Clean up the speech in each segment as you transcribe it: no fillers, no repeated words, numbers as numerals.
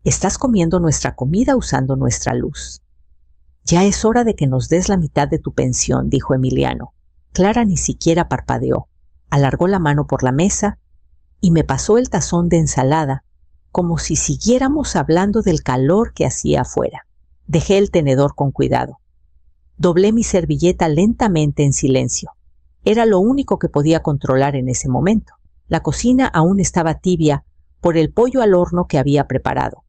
Estás comiendo nuestra comida usando nuestra luz. Ya es hora de que nos des la mitad de tu pensión, dijo Emiliano. Clara ni siquiera parpadeó. Alargó la mano por la mesa y me pasó el tazón de ensalada, como si siguiéramos hablando del calor que hacía afuera. Dejé el tenedor con cuidado. Doblé mi servilleta lentamente en silencio. Era lo único que podía controlar en ese momento. La cocina aún estaba tibia por el pollo al horno que había preparado.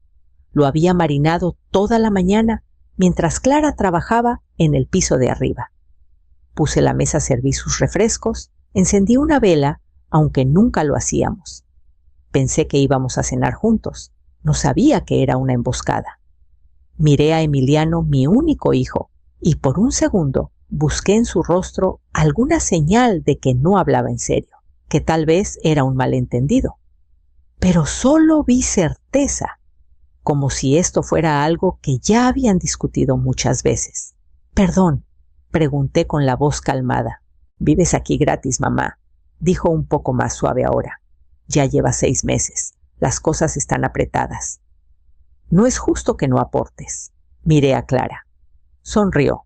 Lo había marinado toda la mañana mientras Clara trabajaba en el piso de arriba. Puse la mesa a servir sus refrescos, encendí una vela, aunque nunca lo hacíamos. Pensé que íbamos a cenar juntos. No sabía que era una emboscada. Miré a Emiliano, mi único hijo, y por un segundo busqué en su rostro alguna señal de que no hablaba en serio, que tal vez era un malentendido. Pero solo vi certeza, como si esto fuera algo que ya habían discutido muchas veces. «Perdón», pregunté con la voz calmada. «¿Vives aquí gratis, mamá?», dijo un poco más suave ahora. «Ya lleva 6 meses. Las cosas están apretadas». «No es justo que no aportes». Miré a Clara. Sonrió.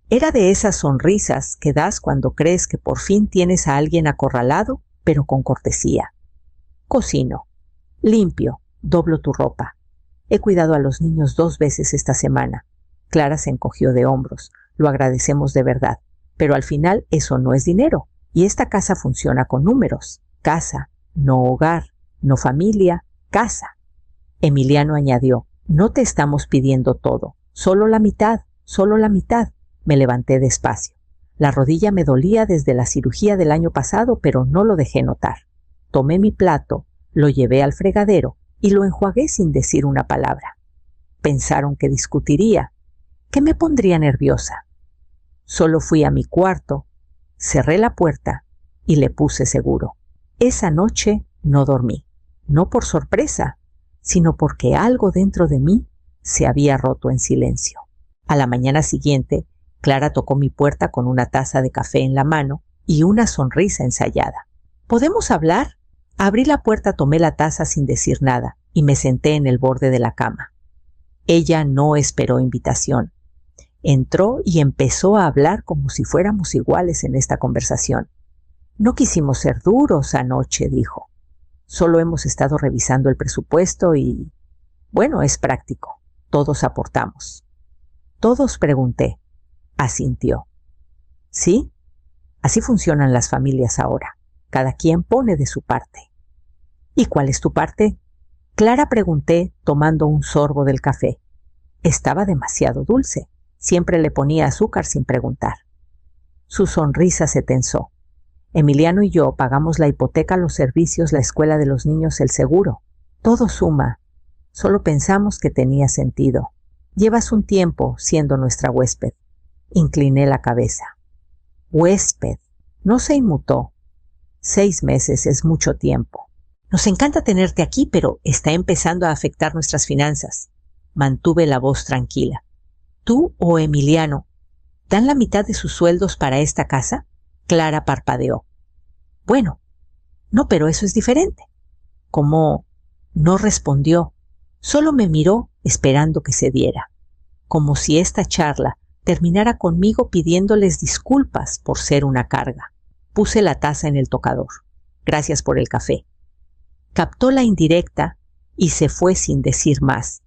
Era de esas sonrisas que das cuando crees que por fin tienes a alguien acorralado, pero con cortesía. «Cocino, limpio, doblo tu ropa. He cuidado a los niños 2 veces esta semana». Clara se encogió de hombros. «Lo agradecemos de verdad, pero al final eso no es dinero, y esta casa funciona con números. Casa, no hogar, no familia, casa». Emiliano añadió: «No te estamos pidiendo todo, solo la mitad, solo la mitad». Me levanté despacio. La rodilla me dolía desde la cirugía del año pasado, pero no lo dejé notar. Tomé mi plato, lo llevé al fregadero y lo enjuagué sin decir una palabra. Pensaron que discutiría, que me pondría nerviosa. Solo fui a mi cuarto, cerré la puerta y le puse seguro. Esa noche no dormí, no por sorpresa, sino porque algo dentro de mí se había roto en silencio. A la mañana siguiente, Clara tocó mi puerta con una taza de café en la mano y una sonrisa ensayada. «¿Podemos hablar?». Abrí la puerta, tomé la taza sin decir nada y me senté en el borde de la cama. Ella no esperó invitación. Entró y empezó a hablar como si fuéramos iguales en esta conversación. «No quisimos ser duros anoche», dijo. «Solo hemos estado revisando el presupuesto y, bueno, es práctico. Todos aportamos». «¿Todos?», pregunté. Asintió. «Sí, así funcionan las familias ahora. Cada quien pone de su parte». «¿Y cuál es tu parte?». Clara, pregunté, tomando un sorbo del café. Estaba demasiado dulce. Siempre le ponía azúcar sin preguntar. Su sonrisa se tensó. «Emiliano y yo pagamos la hipoteca, los servicios, la escuela de los niños, el seguro. Todo suma. Solo pensamos que tenía sentido. Llevas un tiempo siendo nuestra huésped». Incliné la cabeza. «Huésped». No se inmutó. 6 meses es mucho tiempo. «Nos encanta tenerte aquí, pero está empezando a afectar nuestras finanzas». Mantuve la voz tranquila. «¿Tú o Emiliano dan la mitad de sus sueldos para esta casa?». Clara parpadeó. «Bueno, no, pero eso es diferente». Como no respondió, solo me miró esperando que se diera. Como si esta charla terminara conmigo pidiéndoles disculpas por ser una carga. Puse la taza en el tocador. «Gracias por el café». Captó la indirecta y se fue sin decir más.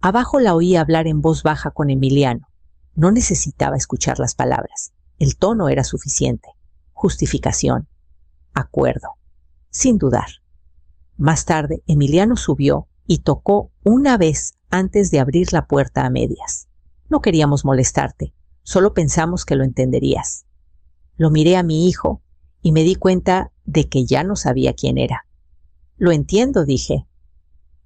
Abajo la oí hablar en voz baja con Emiliano. No necesitaba escuchar las palabras. El tono era suficiente. Justificación. Acuerdo. Sin dudar. Más tarde, Emiliano subió y tocó una vez antes de abrir la puerta a medias. «No queríamos molestarte, solo pensamos que lo entenderías». Lo miré a mi hijo y me di cuenta de que ya no sabía quién era. «Lo entiendo», dije.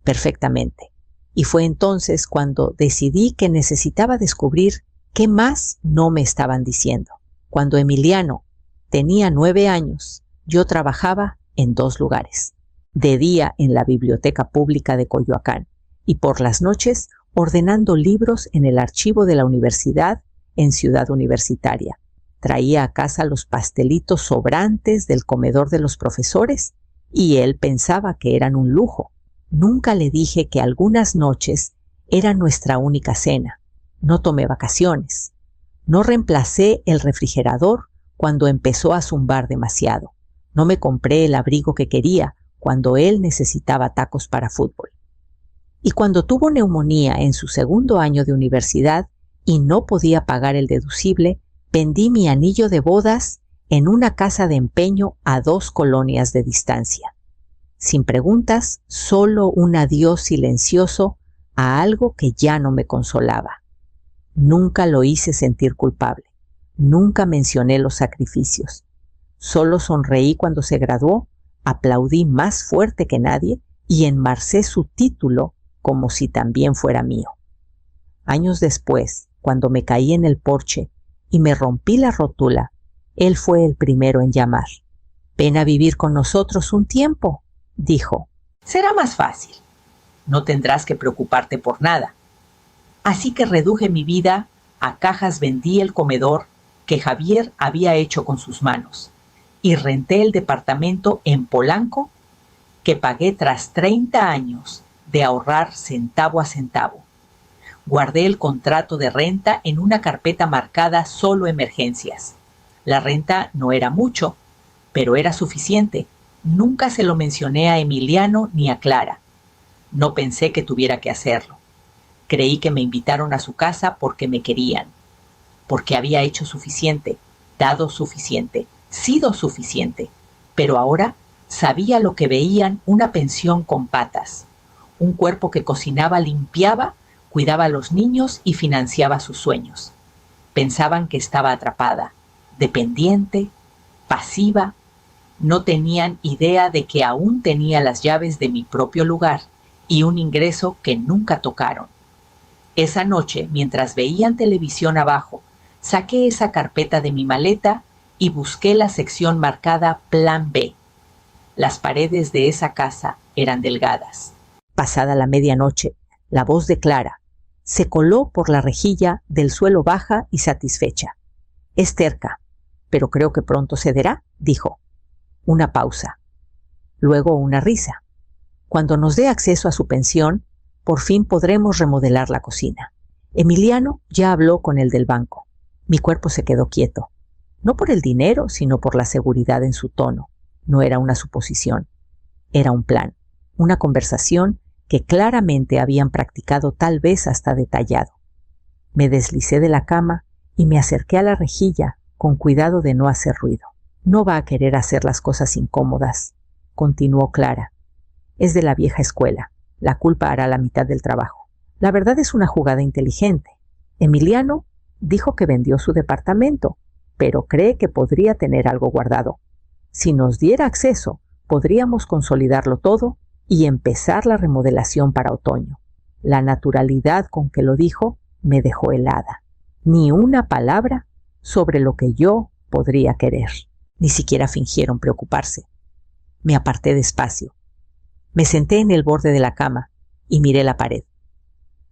«Perfectamente». Y fue entonces cuando decidí que necesitaba descubrir qué más no me estaban diciendo. Cuando Emiliano tenía 9 años, yo trabajaba en 2 lugares. De día en la Biblioteca Pública de Coyoacán y por las noches ordenando libros en el archivo de la universidad en Ciudad Universitaria. Traía a casa los pastelitos sobrantes del comedor de los profesores y él pensaba que eran un lujo. Nunca le dije que algunas noches era nuestra única cena. No tomé vacaciones. No reemplacé el refrigerador cuando empezó a zumbar demasiado. No me compré el abrigo que quería cuando él necesitaba tacos para fútbol. Y cuando tuvo neumonía en su segundo año de universidad y no podía pagar el deducible, vendí mi anillo de bodas en una casa de empeño a 2 colonias de distancia. Sin preguntas, solo un adiós silencioso a algo que ya no me consolaba. Nunca lo hice sentir culpable. Nunca mencioné los sacrificios. Solo sonreí cuando se graduó, aplaudí más fuerte que nadie y enmarcé su título como si también fuera mío. Años después, cuando me caí en el porche y me rompí la rótula, él fue el primero en llamar. «Ven a vivir con nosotros un tiempo», dijo. «Será más fácil. No tendrás que preocuparte por nada». Así que reduje mi vida a cajas, vendí el comedor que Javier había hecho con sus manos y renté el departamento en Polanco que pagué tras 30 años de ahorrar centavo a centavo. Guardé el contrato de renta en una carpeta marcada solo emergencias. La renta no era mucho, pero era suficiente. Nunca se lo mencioné a Emiliano ni a Clara. No pensé que tuviera que hacerlo. Creí que me invitaron a su casa porque me querían, porque había hecho suficiente, dado suficiente, sido suficiente. Pero ahora sabía lo que veían: una pensión con patas, un cuerpo que cocinaba, limpiaba, cuidaba a los niños y financiaba sus sueños. Pensaban que estaba atrapada, dependiente, pasiva. No tenían idea de que aún tenía las llaves de mi propio lugar y un ingreso que nunca tocaron. Esa noche, mientras veían televisión abajo, saqué esa carpeta de mi maleta y busqué la sección marcada Plan B. Las paredes de esa casa eran delgadas. Pasada la medianoche, la voz de Clara se coló por la rejilla del suelo baja y satisfecha. «Es terca, pero creo que pronto cederá», dijo. Una pausa. Luego una risa. «Cuando nos dé acceso a su pensión, por fin podremos remodelar la cocina». Emiliano ya habló con el del banco. Mi cuerpo se quedó quieto. No por el dinero, sino por la seguridad en su tono. No era una suposición. Era un plan. Una conversación que claramente habían practicado, tal vez hasta detallado. Me deslicé de la cama y me acerqué a la rejilla con cuidado de no hacer ruido. «No va a querer hacer las cosas incómodas», continuó Clara. «Es de la vieja escuela. La culpa hará la mitad del trabajo. La verdad es una jugada inteligente. Emiliano dijo que vendió su departamento, pero cree que podría tener algo guardado. Si nos diera acceso, podríamos consolidarlo todo y empezar la remodelación para otoño». La naturalidad con que lo dijo me dejó helada. Ni una palabra sobre lo que yo podría querer. Ni siquiera fingieron preocuparse. Me aparté despacio. Me senté en el borde de la cama y miré la pared.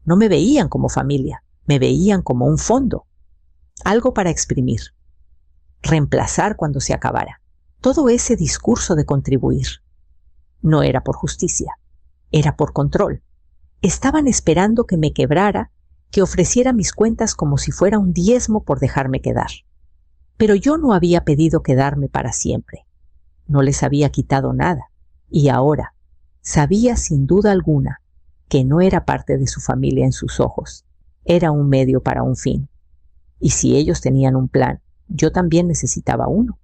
No me veían como familia, me veían como un fondo. Algo para exprimir. Reemplazar cuando se acabara. Todo ese discurso de contribuir. No era por justicia, era por control. Estaban esperando que me quebrara, que ofreciera mis cuentas como si fuera un diezmo por dejarme quedar. Pero yo no había pedido quedarme para siempre. No les había quitado nada. Y ahora sabía sin duda alguna que no era parte de su familia en sus ojos. Era un medio para un fin. Y si ellos tenían un plan, yo también necesitaba uno.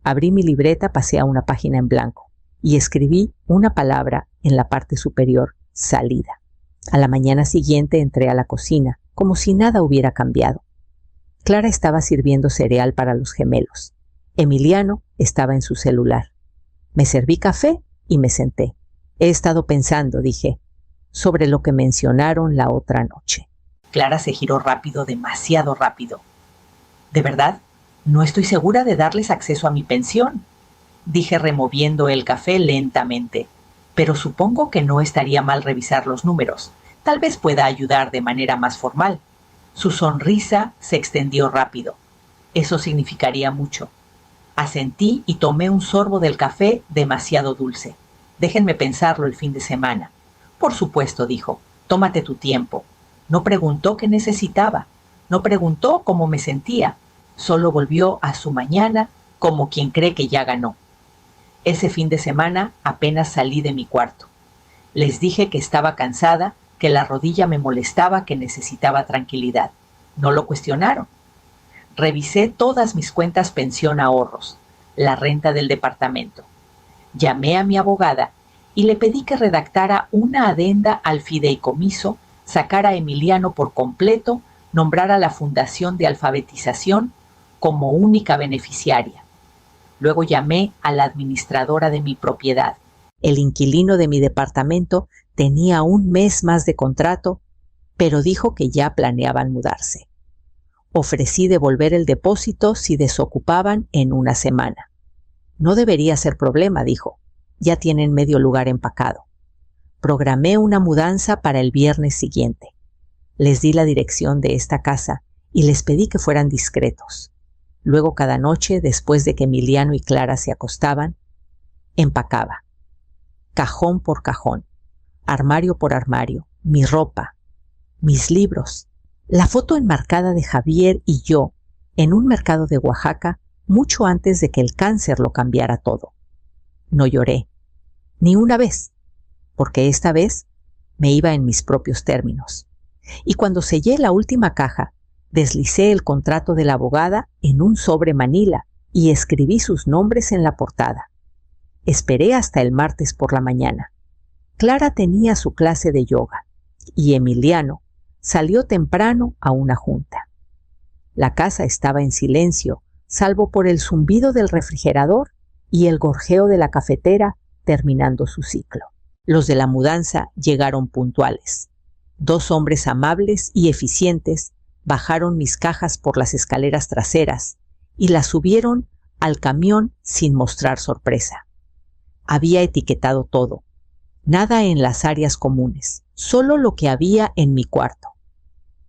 Abrí mi libreta, pasé a una página en blanco y escribí una palabra en la parte superior: salida. A la mañana siguiente entré a la cocina, como si nada hubiera cambiado. Clara estaba sirviendo cereal para los gemelos. Emiliano estaba en su celular. Me serví café y me senté. «He estado pensando», dije, «sobre lo que mencionaron la otra noche». Clara se giró rápido, demasiado rápido. «¿De verdad? No estoy segura de darles acceso a mi pensión», dije removiendo el café lentamente. «Pero supongo que no estaría mal revisar los números. Tal vez pueda ayudar de manera más formal». Su sonrisa se extendió rápido. Eso significaría mucho. Asentí y tomé un sorbo del café demasiado dulce. Déjenme pensarlo el fin de semana. Por supuesto, dijo, tómate tu tiempo. No preguntó qué necesitaba, no preguntó cómo me sentía, solo volvió a su mañana como quien cree que ya ganó. Ese fin de semana apenas salí de mi cuarto. Les dije que estaba cansada, que la rodilla me molestaba, que necesitaba tranquilidad. No lo cuestionaron. Revisé todas mis cuentas pensión ahorros, la renta del departamento. Llamé a mi abogada y le pedí que redactara una adenda al fideicomiso, sacara a Emiliano por completo, nombrara a la Fundación de Alfabetización como única beneficiaria. Luego llamé a la administradora de mi propiedad. El inquilino de mi departamento tenía un mes más de contrato, pero dijo que ya planeaban mudarse. Ofrecí devolver el depósito si desocupaban en una semana. No debería ser problema, dijo. Ya tienen medio lugar empacado. Programé una mudanza para el viernes siguiente. Les di la dirección de esta casa y les pedí que fueran discretos. Luego cada noche, después de que Emiliano y Clara se acostaban, empacaba. Cajón por cajón, armario por armario, mi ropa, mis libros, la foto enmarcada de Javier y yo en un mercado de Oaxaca mucho antes de que el cáncer lo cambiara todo. No lloré, ni una vez, porque esta vez me iba en mis propios términos. Y cuando sellé la última caja, deslicé el contrato de la abogada en un sobre manila y escribí sus nombres en la portada. Esperé hasta el martes por la mañana. Clara tenía su clase de yoga y Emiliano salió temprano a una junta. La casa estaba en silencio, salvo por el zumbido del refrigerador y el gorjeo de la cafetera terminando su ciclo. Los de la mudanza llegaron puntuales. 2 hombres amables y eficientes bajaron mis cajas por las escaleras traseras y las subieron al camión sin mostrar sorpresa. Había etiquetado todo, nada en las áreas comunes, solo lo que había en mi cuarto.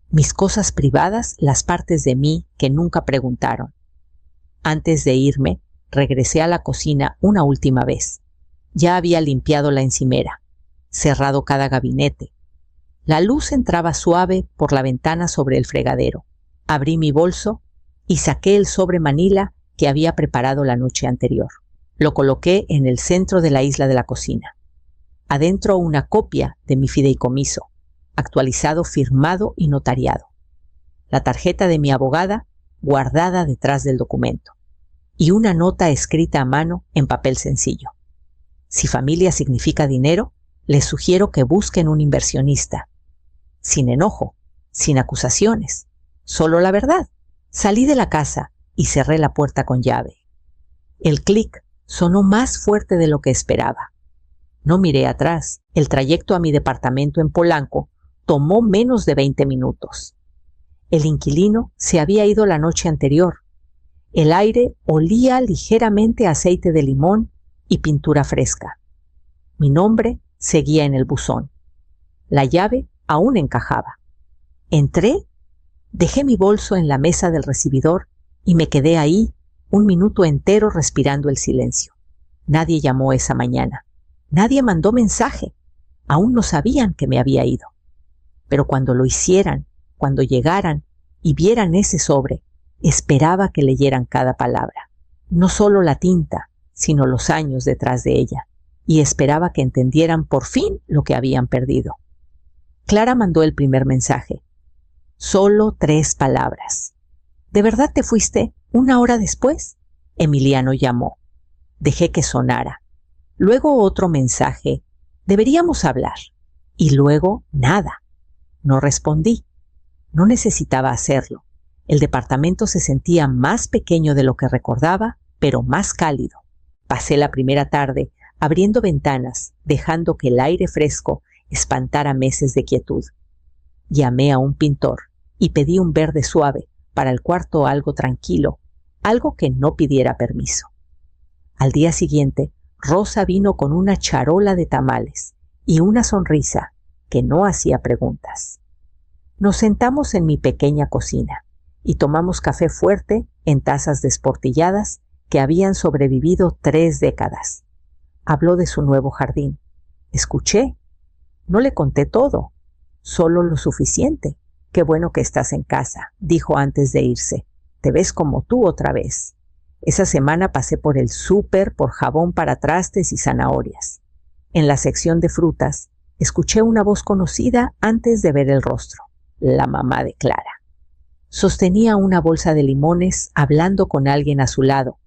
Mis cosas privadas, las partes de mí que nunca preguntaron. Antes de irme, regresé a la cocina una última vez. Ya había limpiado la encimera, cerrado cada gabinete. La luz entraba suave por la ventana sobre el fregadero. Abrí mi bolso y saqué el sobre manila que había preparado la noche anterior. Lo coloqué en el centro de la isla de la cocina. Adentro una copia de mi fideicomiso, actualizado, firmado y notariado. La tarjeta de mi abogada guardada detrás del documento. Y una nota escrita a mano en papel sencillo. Si familia significa dinero, les sugiero que busquen un inversionista. Sin enojo, sin acusaciones, solo la verdad. Salí de la casa y cerré la puerta con llave. El clic sonó más fuerte de lo que esperaba. No miré atrás. El trayecto a mi departamento en Polanco tomó menos de 20 minutos. El inquilino se había ido la noche anterior. El aire olía ligeramente a aceite de limón y pintura fresca. Mi nombre seguía en el buzón. La llave aún encajaba. Entré, dejé mi bolso en la mesa del recibidor y me quedé ahí un minuto entero respirando el silencio. Nadie llamó esa mañana. Nadie mandó mensaje. Aún no sabían que me había ido. Pero cuando lo hicieran, cuando llegaran y vieran ese sobre, esperaba que leyeran cada palabra. No solo la tinta, sino los años detrás de ella. Y esperaba que entendieran por fin lo que habían perdido. Clara mandó el primer mensaje. Solo 3 palabras. ¿De verdad te fuiste 1 hora después? Emiliano llamó. Dejé que sonara. Luego otro mensaje. Deberíamos hablar. Y luego nada. No respondí. No necesitaba hacerlo. El departamento se sentía más pequeño de lo que recordaba, pero más cálido. Pasé la primera tarde abriendo ventanas, dejando que el aire fresco espantara meses de quietud. Llamé a un pintor y pedí un verde suave para el cuarto, algo tranquilo, algo que no pidiera permiso. Al día siguiente, Rosa vino con una charola de tamales y una sonrisa que no hacía preguntas. Nos sentamos en mi pequeña cocina y tomamos café fuerte en tazas desportilladas que habían sobrevivido 3 décadas. Habló de su nuevo jardín. Escuché. No le conté todo, solo lo suficiente. Qué bueno que estás en casa, dijo antes de irse. Te ves como tú otra vez. Esa semana pasé por el súper por jabón para trastes y zanahorias. En la sección de frutas, escuché una voz conocida antes de ver el rostro. La mamá de Clara. Sostenía una bolsa de limones hablando con alguien a su lado,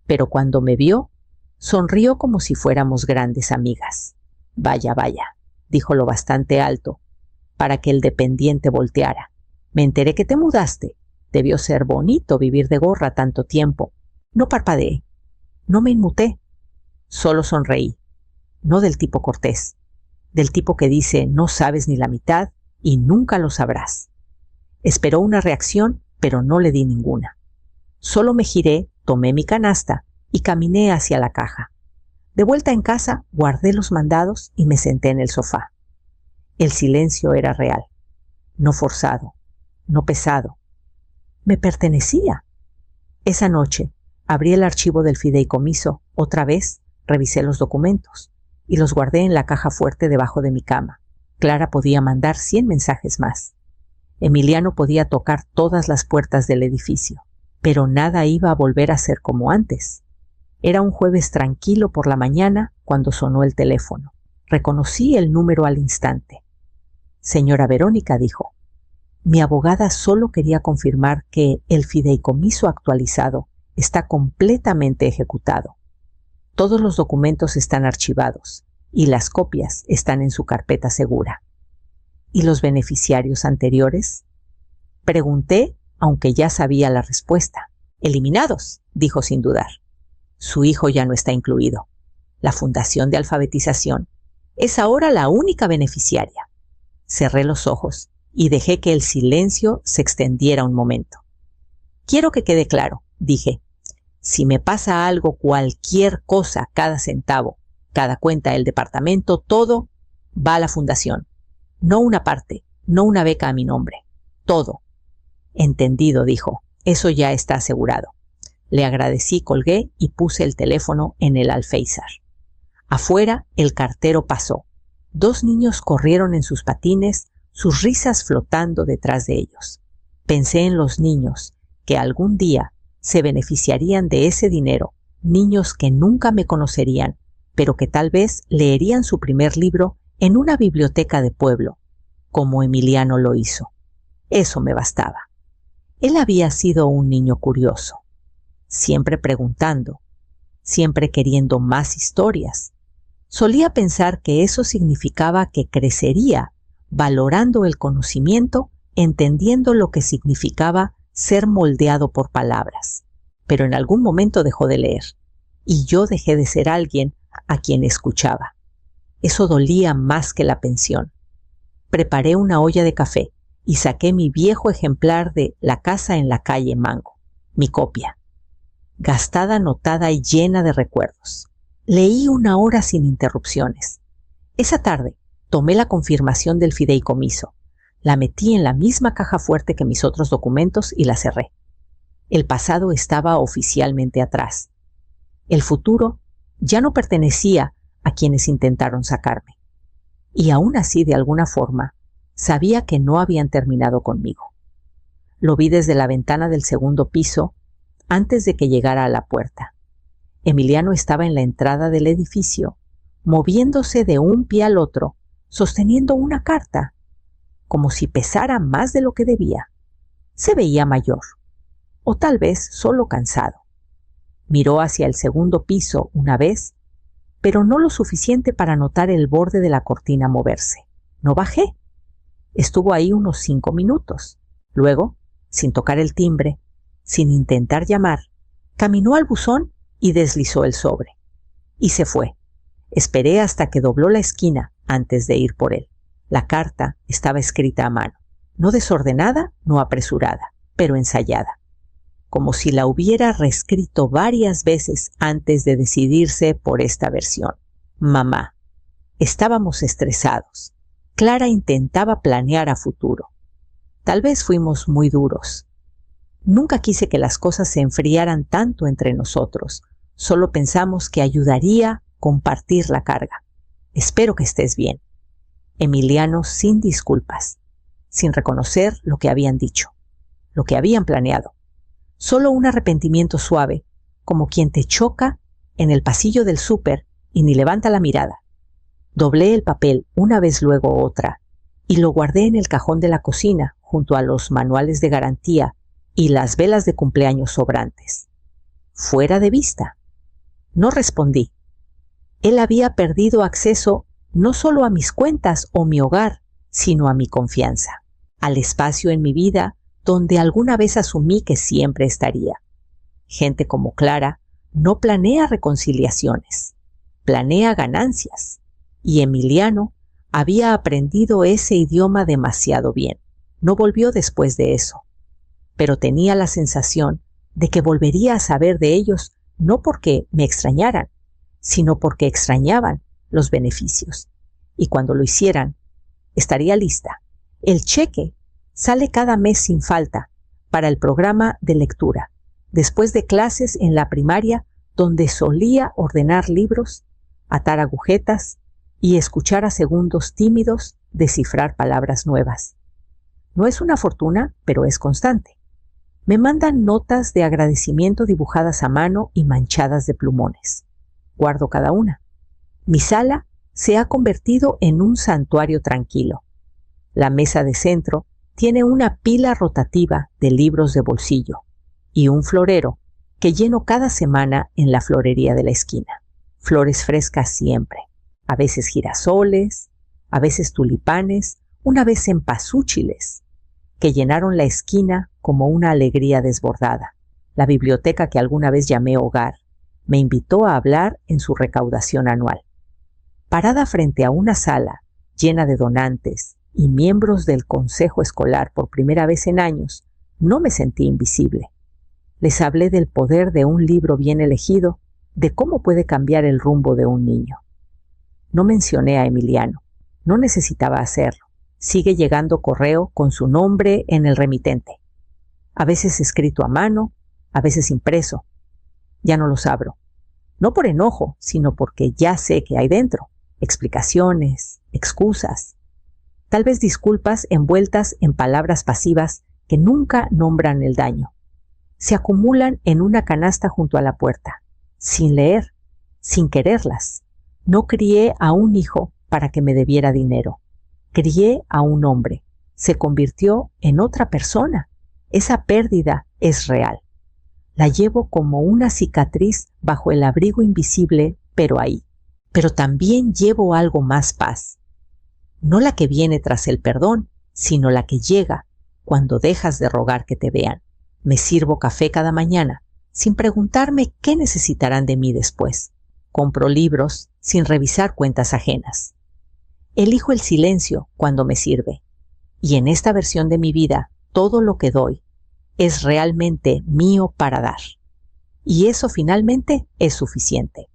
pero cuando me vio, sonrió como si fuéramos grandes amigas. Vaya, vaya, dijo lo bastante alto para que el dependiente volteara. Me enteré que te mudaste. Debió ser bonito vivir de gorra tanto tiempo. No parpadeé. No me inmuté. Solo sonreí. No del tipo cortés. Del tipo que dice no sabes ni la mitad y nunca lo sabrás. Esperó una reacción, pero no le di ninguna. Solo me giré, tomé mi canasta y caminé hacia la caja. De vuelta en casa, guardé los mandados y me senté en el sofá. El silencio era real, no forzado, no pesado. Me pertenecía. Esa noche, abrí el archivo del fideicomiso, otra vez, revisé los documentos y los guardé en la caja fuerte debajo de mi cama. Clara podía mandar 100 mensajes más. Emiliano podía tocar todas las puertas del edificio, pero nada iba a volver a ser como antes. Era un jueves tranquilo por la mañana cuando sonó el teléfono. Reconocí el número al instante. Señora Verónica, dijo. Mi abogada solo quería confirmar que el fideicomiso actualizado está completamente ejecutado. Todos los documentos están archivados y las copias están en su carpeta segura. ¿Y los beneficiarios anteriores? Pregunté, aunque ya sabía la respuesta. Eliminados, dijo sin dudar. Su hijo ya no está incluido. La Fundación de Alfabetización es ahora la única beneficiaria. Cerré los ojos y dejé que el silencio se extendiera un momento. Quiero que quede claro, dije. Si me pasa algo, cualquier cosa, cada centavo, cada cuenta del departamento, todo va a la fundación. No una parte, no una beca a mi nombre. Todo. Entendido, dijo. Eso ya está asegurado. Le agradecí, colgué y puse el teléfono en el alféizar. Afuera, el cartero pasó. 2 niños corrieron en sus patines, sus risas flotando detrás de ellos. Pensé en los niños que algún día se beneficiarían de ese dinero, niños que nunca me conocerían, pero que tal vez leerían su primer libro en una biblioteca de pueblo, como Emiliano lo hizo. Eso me bastaba. Él había sido un niño curioso, siempre preguntando, siempre queriendo más historias. Solía pensar que eso significaba que crecería, valorando el conocimiento, entendiendo lo que significaba ser moldeado por palabras. Pero en algún momento dejó de leer, y yo dejé de ser alguien a quien escuchaba. Eso dolía más que la pensión. Preparé una olla de café y saqué mi viejo ejemplar de La casa en la calle Mango, mi copia. Gastada, anotada y llena de recuerdos. Leí 1 hora sin interrupciones. Esa tarde tomé la confirmación del fideicomiso, la metí en la misma caja fuerte que mis otros documentos y la cerré. El pasado estaba oficialmente atrás. El futuro ya no pertenecía a quienes intentaron sacarme. Y aún así, de alguna forma, sabía que no habían terminado conmigo. Lo vi desde la ventana del 2º piso antes de que llegara a la puerta. Emiliano estaba en la entrada del edificio, moviéndose de un pie al otro, sosteniendo una carta, como si pesara más de lo que debía. Se veía mayor, o tal vez solo cansado. Miró hacia el 2º piso una vez, pero no lo suficiente para notar el borde de la cortina moverse. No bajé. Estuvo ahí unos 5 minutos. Luego, sin tocar el timbre, sin intentar llamar, caminó al buzón y deslizó el sobre. Y se fue. Esperé hasta que dobló la esquina antes de ir por él. La carta estaba escrita a mano, no desordenada, no apresurada, pero ensayada, como si la hubiera reescrito varias veces antes de decidirse por esta versión. Mamá. Estábamos estresados. Clara intentaba planear a futuro. Tal vez fuimos muy duros. Nunca quise que las cosas se enfriaran tanto entre nosotros. Solo pensamos que ayudaría compartir la carga. Espero que estés bien. Emiliano sin disculpas, sin reconocer lo que habían dicho, lo que habían planeado. Solo un arrepentimiento suave, como quien te choca en el pasillo del súper y ni levanta la mirada. Doblé el papel una vez luego otra y lo guardé en el cajón de la cocina junto a los manuales de garantía y las velas de cumpleaños sobrantes. Fuera de vista. No respondí. Él había perdido acceso no solo a mis cuentas o mi hogar, sino a mi confianza, al espacio en mi vida donde alguna vez asumí que siempre estaría. Gente como Clara no planea reconciliaciones, planea ganancias, y Emiliano había aprendido ese idioma demasiado bien. No volvió después de eso, pero tenía la sensación de que volvería a saber de ellos no porque me extrañaran, sino porque extrañaban los beneficios. Y cuando lo hicieran, estaría lista. El cheque sale cada mes sin falta para el programa de lectura, después de clases en la primaria donde solía ordenar libros, atar agujetas y escuchar a segundos tímidos descifrar palabras nuevas. No es una fortuna, pero es constante. Me mandan notas de agradecimiento dibujadas a mano y manchadas de plumones. Guardo cada una. Mi sala se ha convertido en un santuario tranquilo. La mesa de centro tiene una pila rotativa de libros de bolsillo y un florero que lleno cada semana en la florería de la esquina. Flores frescas siempre, a veces girasoles, a veces tulipanes, una vez cempasúchiles, que llenaron la esquina como una alegría desbordada. La biblioteca que alguna vez llamé hogar me invitó a hablar en su recaudación anual. Parada frente a una sala llena de donantes y miembros del consejo escolar por primera vez en años, no me sentí invisible. Les hablé del poder de un libro bien elegido, de cómo puede cambiar el rumbo de un niño. No mencioné a Emiliano. No necesitaba hacerlo. Sigue llegando correo con su nombre en el remitente. A veces escrito a mano, a veces impreso. Ya no los abro. No por enojo, sino porque ya sé qué hay dentro. Explicaciones, excusas. Tal vez disculpas envueltas en palabras pasivas que nunca nombran el daño. Se acumulan en una canasta junto a la puerta, sin leer, sin quererlas. No crié a un hijo para que me debiera dinero. Crié a un hombre. Se convirtió en otra persona. Esa pérdida es real. La llevo como una cicatriz bajo el abrigo invisible, pero ahí. Pero también llevo algo más paz. No la que viene tras el perdón, sino la que llega cuando dejas de rogar que te vean. Me sirvo café cada mañana, sin preguntarme qué necesitarán de mí después. Compro libros sin revisar cuentas ajenas. Elijo el silencio cuando me sirve. Y en esta versión de mi vida, todo lo que doy es realmente mío para dar. Y eso finalmente es suficiente.